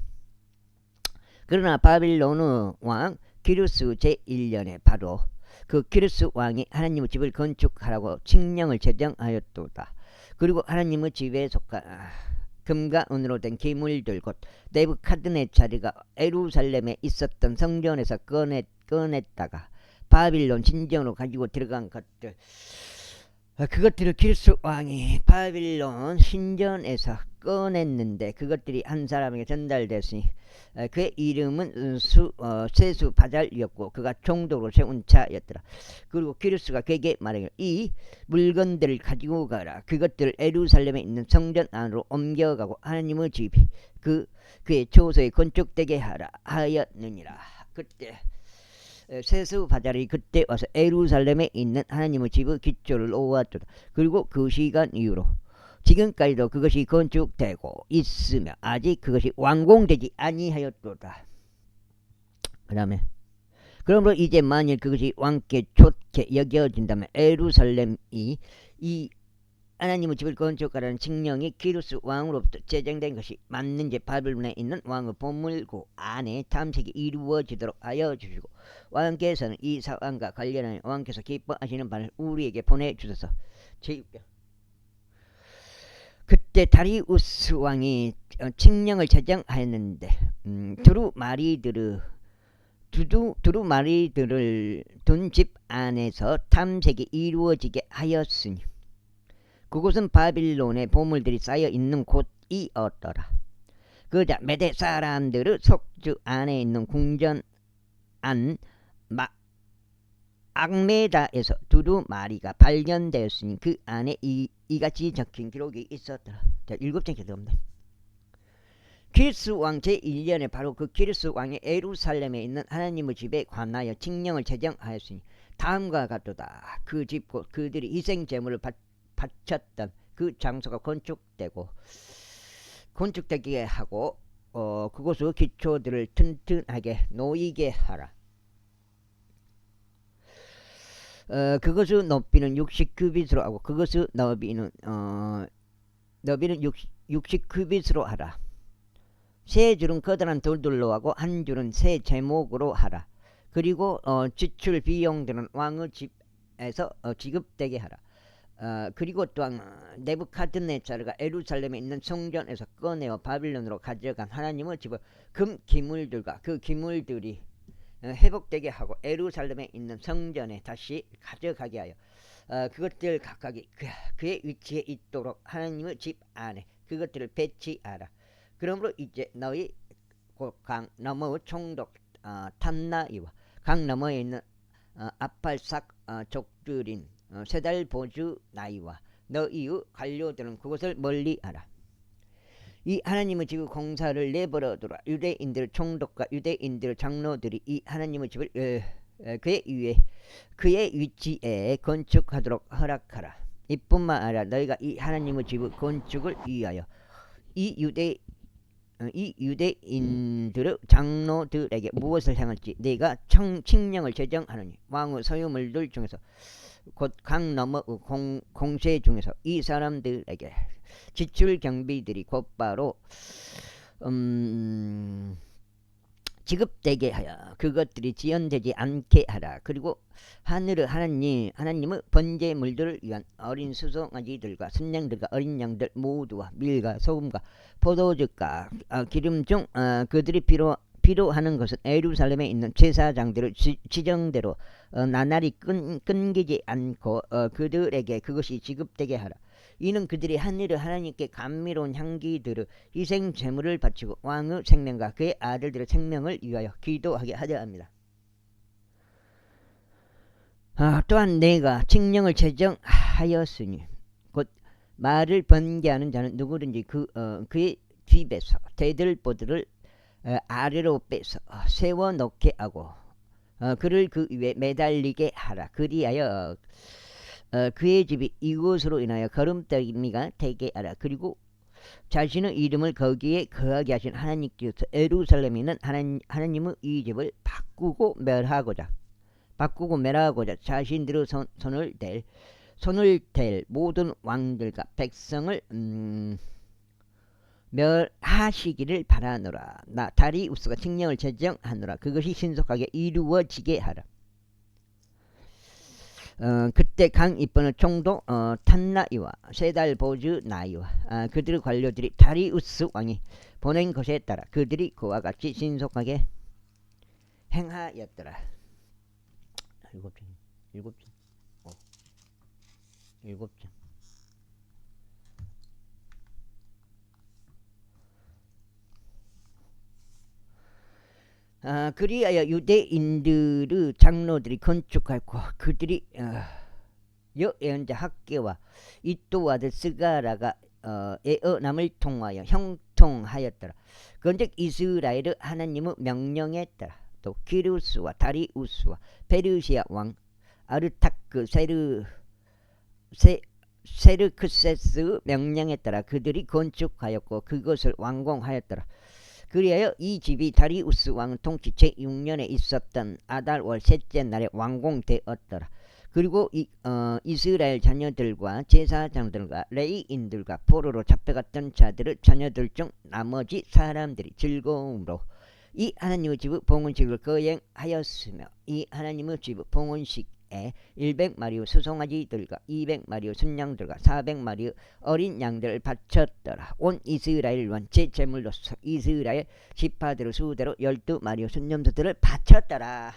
그러나 바빌론의 왕 기루스 제1년에 바로 그 기루스 왕이 하나님의 집을 건축하라고 칙령을 제정하였도다. 그리고 하나님의 집에 속한 금과 은으로 된 기물들 곧 네부카드네차르가 예루살렘에 있었던 성전에서 꺼냈다가 바빌론 신전으로 가지고 들어간 것들, 그것들을 기루스 왕이 바빌론 신전에서 꺼냈는데 그것들이 한 사람에게 전달됐으니 그의 이름은 세수바잘이었고 그가 총독으로 세운 자였더라. 그리고 기루스가 그에게 말하기를 이 물건들을 가지고 가라. 그것들을 예루살렘에 있는 성전 안으로 옮겨가고 하나님의 집이 그의 초소에 건축되게 하라 하였느니라. 그때 세수바잘이 그때 와서 예루살렘에 있는 하나님의 집의 기초를 놓았도다. 그리고 그 시간 이후로 지금까지도 그것이 건축되고 있으며 아직 그것이 완공되지 아니하였도다. 그 다음에 그러므로 이제 만일 그것이 왕께 좋게 여겨진다면 예루살렘이 이 하나님의 집을 건축하라는 칙령이 기루스 왕으로부터 제정된 것이 맞는지 바빌론에 있는 왕의 보물고 안에 탐색이 이루어지도록 하여 주시고 왕께서는 이 사안과 관련하여 왕께서 기뻐하시는 바를 우리에게 보내주소서. 제6절 그때 다리우스 왕이 칙령을 제정하였는데 두루마리들을 둔 집 안에서 탐색이 이루어지게 하였으니 그곳은 바빌론의 보물들이 쌓여 있는 곳이었더라. 그자 메대 사람들의 속주 안에 있는 궁전 안 악메다에서 두루마리가 발견되었으니 그 안에 이같이 적힌 기록이 있었더라. 자, 7장째 들어옵니다. 기루스 왕 제1년에 바로 그 기루스 왕이 예루살렘에 있는 하나님의 집에 관하여 칙령을 제정하였으니 다음과 같도다. 그 집 곧 그들이 희생제물을 바쳤던 그 장소가 건축되게 하고 그곳의 기초들을 튼튼하게 놓이게 하라. 그것의 높이는 60규빗으로 하고 그것의 너비는 60규빗으로 하라. 세 줄은 커다란 돌들로 하고 한 줄은 새 제목으로 하라. 그리고 지출 비용들은 왕의 집에서 지급되게 하라. 그리고 또한 네부카드네자르가 예루살렘에 있는 성전에서 꺼내어 바빌론으로 가져간 하나님의 집을 금 기물들과 그 기물들이 회복되게 하고 예루살렘에 있는 성전에 다시 가져가게 하여 그것들 각각이 그의 위치에 있도록 하나님의 집 안에 그것들을 배치하라. 그러므로 이제 너희 강 너머의 총독 탐나이와 강 너머에 있는 아팔삭 족들인 세달보주 나이와 너희의 관료들은 그것을 멀리하라. 이 하나님의 집 공사를 내버려두라. 유대인들 총독과 유대인들 장로들이 이 하나님의 집을 그의 위치에 건축하도록 허락하라. 이뿐만 아니라 너희가 이 하나님의 집의 건축을 위하여 이 유대인들의 장로들에게 무엇을 행할지 내가 칙령을 제정하느니 왕의 소유물들 중에서 곧 강 너머의 공세 중에서 이 사람들에게 지출 경비들이 곧바로 지급되게 하여 그것들이 지연되지 않게 하라. 그리고 하늘의 하나님의 번제물들을 위한 어린 수송아지들과 순양들과 어린 양들 모두와 밀과 소금과 포도즙과 기름 중 그들이 필요하는 것은 예루살렘에 있는 제사장들의 지정대로 나날이 끊기지 않고 그들에게 그것이 지급되게 하라. 이는 그들이 하늘의 하나님께 감미로운 향기들의 희생 제물을 바치고 왕의 생명과 그의 아들들의 생명을 위하여 기도하게 하려 합니다. 또한 내가 칙령을 제정하였으니 곧 말을 번개하는 자는 누구든지 그의 집에서 대들보들을 아래로 빼서 세워놓게 하고 그를 그 위에 매달리게 하라. 그리하여 그의 집이 이것으로 인하여 거름더미가 되게 하라. 그리고 자신의 이름을 거기에 거하게 하신 하나님께서 예루살렘에 있는 하나님의 이 집을 바꾸고 멸하고자 자신들의 손을 댈 모든 왕들과 백성을 멸하시기를 바라노라. 나 다리우스가 칙령을 제정하노라. 그것이 신속하게 이루어지게 하라. 그때 강 이번의 총독 탄나이와 세달보즈 나이와 그들의 관료들이 다리우스 왕이 보낸 것에 따라 그들이 그와 같이 신속하게 행하였더라. 일곱 장. 그리하여 유대인들의 장로들이 건축하고 그들이 예언자 학계와 이또 아들 스가라가 에어남을 통하여 형통하였더라. 그런즉 이스라엘의 하나님의 명령에 따라 또 키루스와 다리우스와 페르시아 왕 아르타크 세르크세스의 명령에 따라 그들이 건축하였고 그것을 완공하였더라. 그리하여 이 집이 다리우스 왕 통치 제6년에 있었던 아달월 셋째 날에 완공되었더라. 그리고 이스라엘 자녀들과 제사장들과 레위인들과 포로로 잡혀갔던 자들의 자녀들 중 나머지 사람들이 즐거움으로 이 하나님의 집의 봉헌식을 거행하였으며 이 하나님의 집의 봉헌식에 100마리의 수송아지들과 200마리의 순양들과 400마리의 어린 양들을 바쳤더라. 온 이스라엘 원체 제물로서 이스라엘 지파들의 수대로 12마리의 순념소들을 바쳤더라.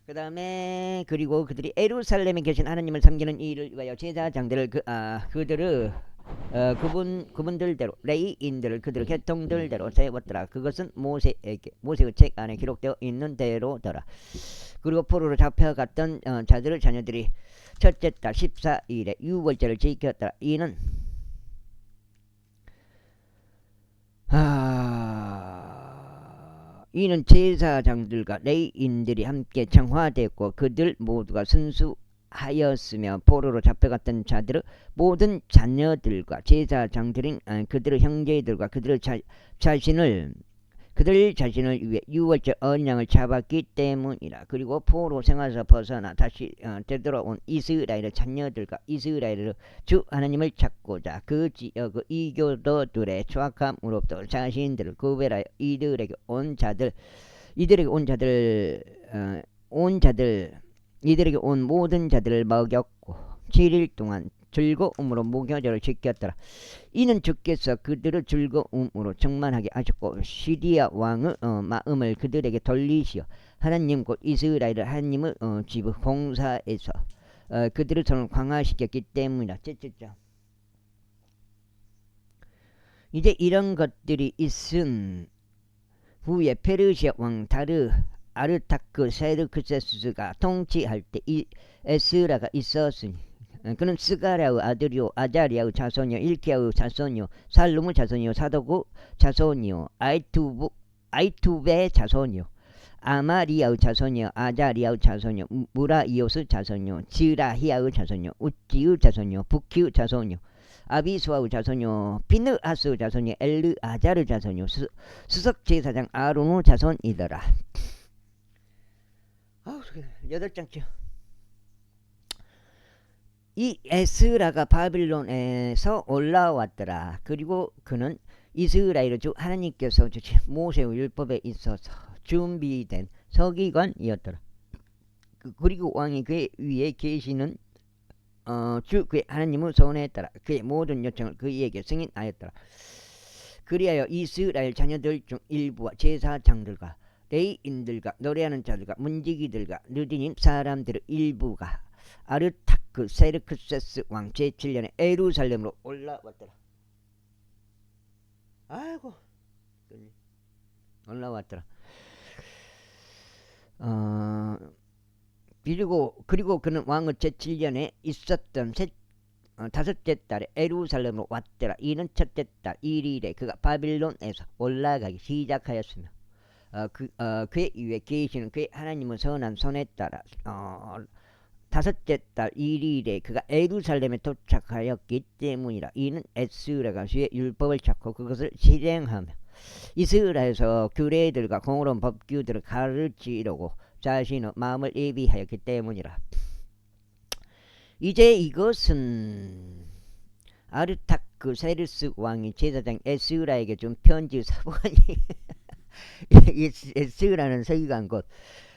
그 다음에 그리고 그들이 예루살렘에 계신 하나님을 섬기는 일을 위하여 제사장들을 그분들대로 레위인들을 그들의 계통들대로 세웠더라. 그것은 모세의 책 안에 기록되어 있는 대로더라. 그리고 포로로 잡혀갔던 자들의 자녀들이 첫째 달 14일에 유월절을 지켰더라. 이는 제사장들과 레위인들이 함께 청화되었고 그들 모두가 순수하였으며 포로로 잡혀갔던 자들의 모든 자녀들과 제사장들인 그들의 형제들과 그들 자신을 위해 유월절 어린 양을 잡았기 때문이라. 그리고 포로 생활에서 벗어나 다시 되돌아온 이스라엘의 자녀들과 이스라엘의 주 하나님을 찾고자 그 지역의 이교도들의 조악함으로부터 자신들을 구별하여 이들에게 온 자들 이들에게 이들에게 온 모든 자들을 먹였고 7일 동안 즐거움으로 무교절을 지켰더라. 이는 주께서 그들을 즐거움으로 충만하게 하셨고 시리아 왕의 마음을 그들에게 돌리시어 하나님 곧 이스라엘을 하나님의 집 봉사에서 그들을 손을 강화시켰기 때문이다. 이제 이런 것들이 있은 후에 페르시아 왕 아르타크 세르크세스가 통치할 때 이 에스라가 있었으니 그는 스가랴의 아들이요 아자리아의 자손이요 일키야의 자손이요 살룸의 자손이요 사도구 자손이요 아이투베의 자손이요 아마리아의 자손이요 아자리아의 자손이요 무라이오스의 자손이요 지라히아의 자손이요 우찌의 자손이요 부키의 자손이요 아비수아의 자손이요 피느하스의 자손이요 엘르아자르의 자손이요 수석제사장 아론의 자손이더라. 8장째. 이 에스라가 바빌론에서 올라왔더라. 그리고 그는 이스라엘 주 하나님께서 주신 모세의 율법에 있어서 준비된 서기관이었더라. 그리고 왕이 그의 위에 계시는 주 그의 하나님을 선언했더라. 그의 모든 요청을 그에게 승인하였더라. 그리하여 이스라엘 자녀들 중 일부와 제사장들과 레위인들과 노래하는 자들과 문지기들과 르디님 사람들의 일부가 아르타크 세르크세스 왕 제7년에 예루살렘으로 올라왔더라. 아이고 올라왔더라. 그리고 그는 왕의 제7년에 있었던 다섯째 달에 예루살렘으로 왔더라. 이는 첫째 달 1일에 그가 바빌론에서 올라가기 시작하였으며 그의 위에 계시는 그의 하나님의 선한 손에 따라 다섯째 달 1일에 그가 예루살렘에 도착하였기 때문이라. 이는 에스라가 주의 율법을 찾고 그것을 실행하며 이스라엘에서 규례들과 공의로운 법규들을 가르치려고 자신의 마음을 예비하였기 때문이라. 이제 이것은 아르타크 세르스 왕이 제사장 에스라에게 준 편지 사본이 에스라는 서기관 곧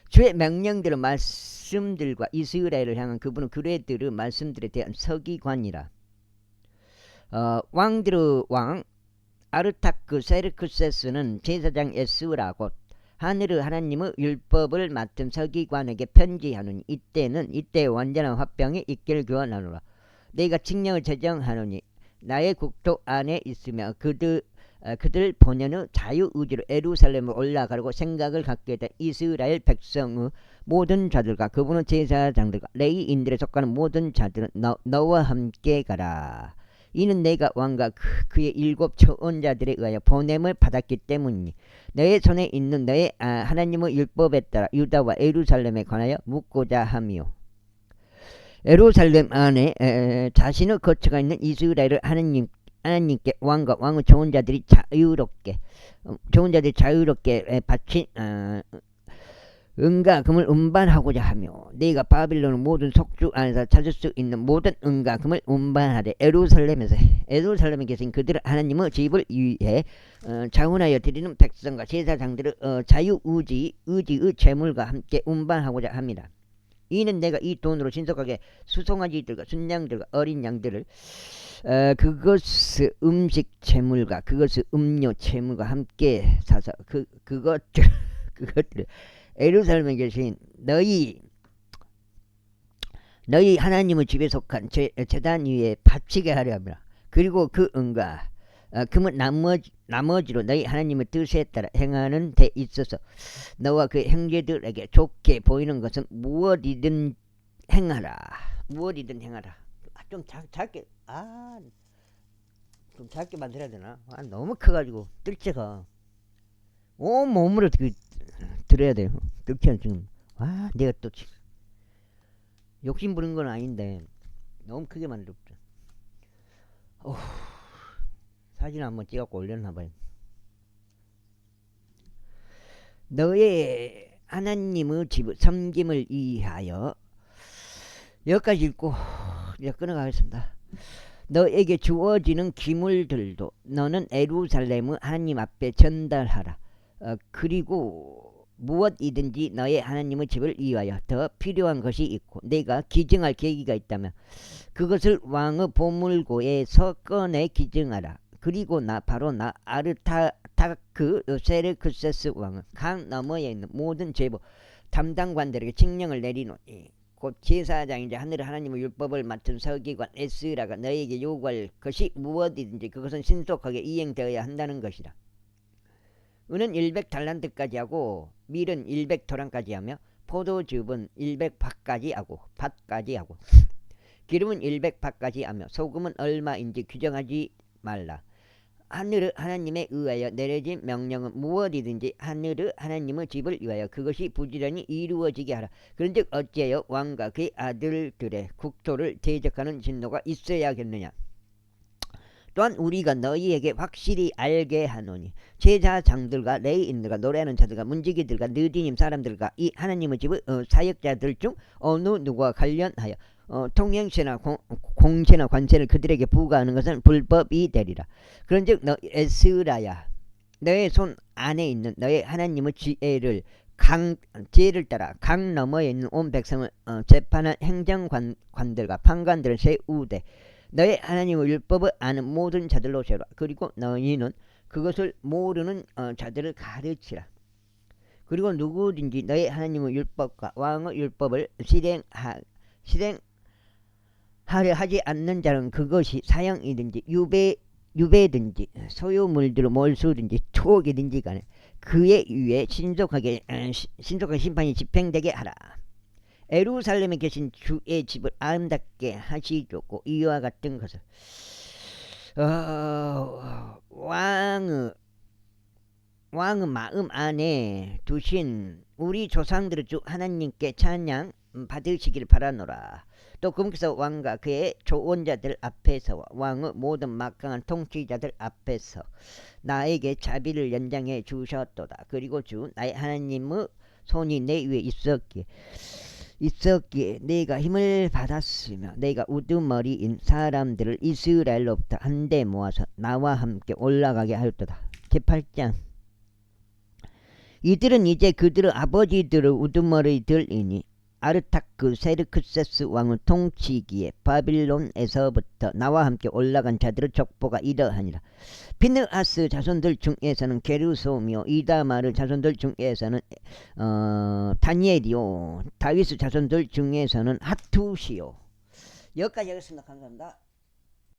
주의 명령들의 말씀들과 이스라엘을 향한 그분의 규례들의 말씀들에 대한 서기관이라. 왕들의 왕 아르타크 세르크세스는 제사장 에스라 곧 하늘의 하나님의 율법을 맡은 서기관에게 편지하노니 이때 완전한 화평이 있기를 구하노라. 내가 칙령을 제정하노니 나의 국토 안에 있으며 그들 본연의 자유의지로 예루살렘으로 올라가려고 생각을 갖게 된 이스라엘 백성의 모든 자들과 그분의 제사장들과 레위인들에 속하는 모든 자들은 너와 함께 가라. 이는 내가 왕과 그의 7 초원자들에 의하여 보냄을 받았기 때문이니 너의 손에 있는 너의 하나님의 율법에 따라 유다와 예루살렘에 관하여 묻고자 함이요. 예루살렘 안에 자신의 거처가 있는 이스라엘을 하나님께 왕과 왕의 좋은 자들이 자유롭게 바친 은과 금을 운반하고자 하며 네가 바빌론의 모든 속주 안에서 찾을 수 있는 모든 은과 금을 운반하되 예루살렘에 계신 그들 하나님의 집을 위해 자원하여 드리는 백성과 제사장들의 자유의지의 재물과 함께 운반하고자 합니다. 이는 내가 이 돈으로 신속하게 수송아지들과 순양들과 어린 양들을 그것의 음식 재물과 그것의 음료 재물과 함께 사서 그것들을 예루살렘에 계신 너희 하나님의 집에 속한 제단 위에 바치게 하려 합니다. 그리고 그 은과 금은 나머지로 너희 하나님의 뜻에 따라 행하는 데 있어서 너와 그 형제들에게 좋게 보이는 것은 무엇이든 행하라. 좀 작게 만들어야 되나? 너무 커가지고 뜰채가 온 몸으로 들어야 돼요. 그렇게 지금 내가 또 욕심 부린 건 아닌데 너무 크게 만들었죠. 사진 한번 찍어갖고 올렸나봐요. 너의 하나님의 집 섬김을 위하여 여기까지 읽고 이제 끊어가겠습니다. 너에게 주어지는 기물들도 너는 예루살렘의 하나님 앞에 전달하라. 그리고 무엇이든지 너의 하나님의 집을 위하여 더 필요한 것이 있고 내가 기증할 계기가 있다면 그것을 왕의 보물고에서 꺼내 기증하라. 그리고 바로 나 아르타크 세르크세스 왕은 강 너머에 있는 모든 제보 담당관들에게 칙령을 내리노니 곧 제사장이자 하늘 하나님의 율법을 맡은 서기관 에스라가 너에게 요구할 것이 무엇이든지 그것은 신속하게 이행되어야 한다는 것이라. 은은 100달란트까지 하고 밀은 100토랑까지 하며 포도즙은 100밭까지 하고 기름은 100밭까지 하며 소금은 얼마인지 규정하지 말라. 하늘의 하나님에 의하여 내려진 명령은 무엇이든지 하늘의 하나님의 집을 위하여 그것이 부지런히 이루어지게 하라. 그런즉 어찌하여 왕과 그의 아들들의 국토를 대적하는 진노가 있어야겠느냐. 또한 우리가 너희에게 확실히 알게 하노니 제사장들과 레위인들과 노래하는 자들과 문지기들과 느디님 사람들과 이 하나님의 집의 사역자들 중 어느 누구와 관련하여 통행세나 공세나 관세를 그들에게 부과하는 것은 불법이 되리라. 그런즉 너 에스라야 너의 손 안에 있는 너의 하나님의 지혜를 따라 강 너머에 있는 온 백성을 재판한 행정관들과 판관들을 세우되 너의 하나님의 율법을 아는 모든 자들로 세우라. 그리고 너희는 그것을 모르는 자들을 가르치라. 그리고 누구든지 너의 하나님의 율법과 왕의 율법을 실행하려 하지 않는 자는 그것이 사형이든지 유배든지 소유물들로 몰수든지 투옥이든지 간에 그의 위에 신속하게 심판이 집행되게 하라. 예루살렘에 계신 주의 집을 아름답게 하시려고 이와 같은 것을 왕의 마음 안에 두신 우리 조상들의 주 하나님께 찬양 받으시기를 바라노라. 또 그분께서 왕과 그의 조언자들 앞에서와 왕의 모든 막강한 통치자들 앞에서 나에게 자비를 연장해 주셨도다. 그리고 주 나의 하나님의 손이 내 위에 있었기에 내가 힘을 받았으며 내가 우두머리인 사람들을 이스라엘로부터 한데 모아서 나와 함께 올라가게 하였도다. 제8장 이들은 이제 그들의 아버지들의 우두머리들이니 아르타크 세르크세스 왕을 통치기에 바빌론에서부터 나와 함께 올라간 자들의 족보가 이러하니라. 피느하스 자손들 중에서는 게르솜이요 이다마르 자손들 중에서는 다니엘이요 다윗 자손들 중에서는 핫투시요. 여기까지 하겠습니다. 감사합니다.